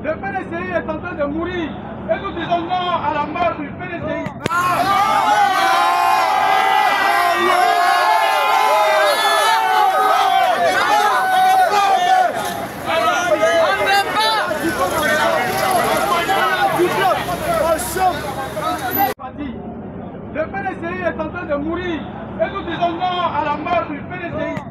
Le PDCI est en train de mourir et nous disons non à la mort du PDCI. Le PDCI est en train de mourir et nous disons non à la mort du PDCI.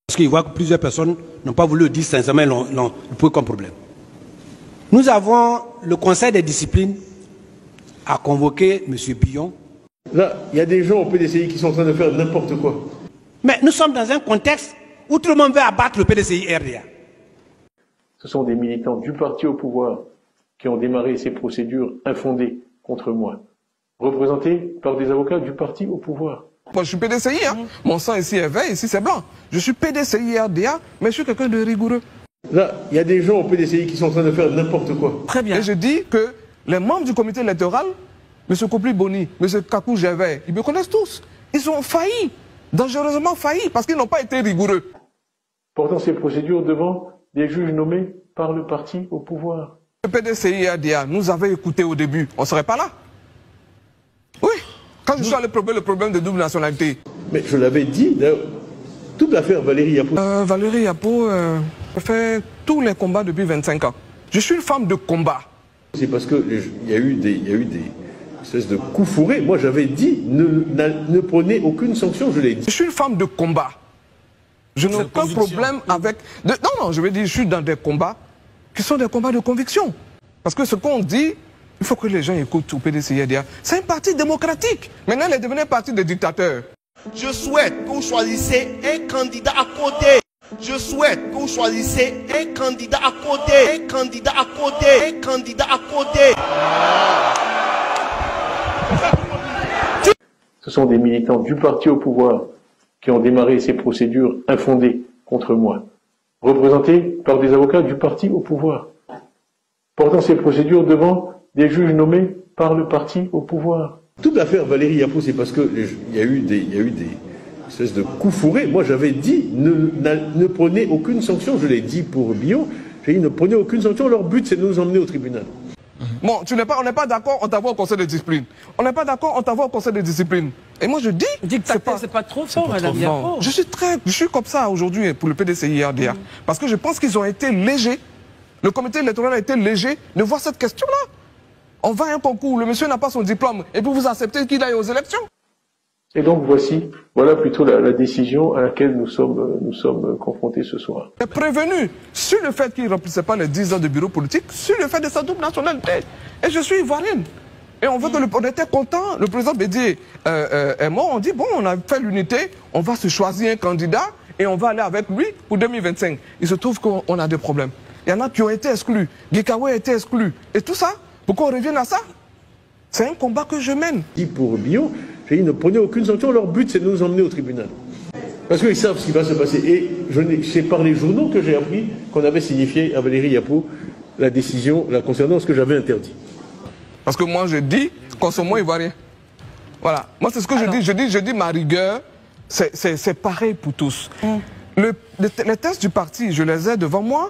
Parce qu'il voit que plusieurs personnes n'ont pas voulu le dire sincèrement, l'ont posé comme problème. Nous avons le Conseil des disciplines à convoquer M. Billon. Là, il y a des gens au PDCI qui sont en train de faire n'importe quoi. Mais nous sommes dans un contexte où tout le monde veut abattre le PDCI RDA. Ce sont des militants du parti au pouvoir qui ont démarré ces procédures infondées contre moi, représentés par des avocats du parti au pouvoir. Moi, je suis PDCI, hein. Mon sang ici est vert, ici c'est blanc. Je suis PDCI RDA, mais je suis quelqu'un de rigoureux. Là, il y a des gens au PDCI qui sont en train de faire n'importe quoi. Très bien. Et je dis que les membres du comité électoral, M. Kopli Boni, M. Kakou Gervais, ils me connaissent tous. Ils ont failli, dangereusement failli, parce qu'ils n'ont pas été rigoureux. Portant ces procédures devant des juges nommés par le parti au pouvoir. Le PDCI RDA nous avait écoutés au début, on ne serait pas là. Oui. Quand je suis allé probler le problème de double nationalité. Mais je l'avais dit, toute l'affaire Valérie Yapo. Valérie Yapo fait tous les combats depuis 25 ans. Je suis une femme de combat. C'est parce qu'il y a eu des espèces de coups fourrés. Moi j'avais dit, ne prenez aucune sanction, je l'ai dit. Je suis une femme de combat. Je n'ai aucun problème avec... Non, je veux dire, je suis dans des combats qui sont des combats de conviction. Parce que ce qu'on dit... Il faut que les gens écoutent au PDCI RDA. C'est un parti démocratique. Maintenant, il est devenu un parti de dictateurs. Je souhaite que vous choisissiez un candidat à côté. Je souhaite que vous choisissiez un candidat à côté. Un candidat à côté. Un candidat à côté. Ce sont des militants du parti au pouvoir qui ont démarré ces procédures infondées contre moi, représentés par des avocats du parti au pouvoir, portant ces procédures devant des juges nommés par le parti au pouvoir. Toute l'affaire Valérie Yapo, c'est parce qu'il y a eu des espèces de coups fourrés. Moi, j'avais dit, ne prenez aucune sanction. Je l'ai dit pour Billon. J'ai dit, ne prenez aucune sanction. Leur but, c'est de nous emmener au tribunal. Bon, on n'est pas d'accord, on t'envoie au conseil de discipline. On n'est pas d'accord, on t'envoie au conseil de discipline. Et moi, je dis... Dictateur, c'est pas trop fort, madame Yapo. Je suis comme ça aujourd'hui pour le PDCI RDA. Parce que je pense qu'ils ont été légers. Le comité électoral a été léger de voir cette question-là. On va à un concours, le monsieur n'a pas son diplôme, et puis vous acceptez qu'il aille aux élections. Et donc voilà plutôt la décision à laquelle nous sommes confrontés ce soir. Il est prévenu sur le fait qu'il ne remplissait pas les 10 ans de bureau politique, sur le fait de sa double nationalité. Et je suis ivoirienne. Et on veut on était content, le président Bédié est mort, on dit bon, on a fait l'unité, on va se choisir un candidat et on va aller avec lui pour 2025. Il se trouve qu'on a des problèmes. Il y en a qui ont été exclus, Gikawe a été exclu. Et tout ça, pour qu'on revienne à ça, c'est un combat que je mène. Et pour Billon, j'ai dit ne prenez aucune sanction, leur but c'est de nous emmener au tribunal. Parce qu'ils savent ce qui va se passer. Et c'est par les journaux que j'ai appris qu'on avait signifié à Valérie Yapo la décision la concernant, ce que j'avais interdit. Parce que moi je dis, consommons ivoirien. Voilà. Moi c'est ce que je dis ma rigueur, c'est pareil pour tous. Les tests du parti, je les ai devant moi.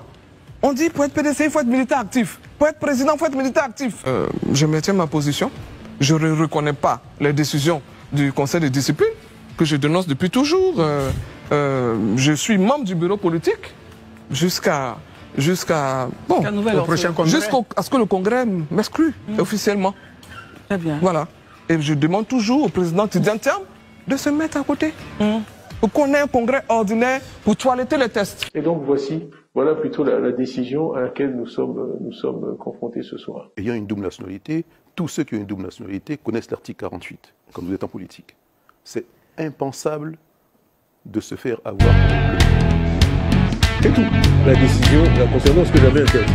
On dit pour être PDC, il faut être militaire actif. Pour être président, il faut être militaire actif. Je maintiens ma position. Je ne reconnais pas les décisions du conseil de discipline que je dénonce depuis toujours. Je suis membre du bureau politique jusqu'à bon, jusqu'à ce que le congrès m'exclue officiellement. Très bien. Voilà. Et je demande toujours au président Tidjane de se mettre à côté. Pour qu'on ait un congrès ordinaire pour toiletter les tests. Et donc voilà plutôt la décision à laquelle nous sommes confrontés ce soir. Ayant une double nationalité, tous ceux qui ont une double nationalité connaissent l'article 48, quand vous êtes en politique. C'est impensable de se faire avoir. C'est tout. La décision concernant ce que j'avais interdit.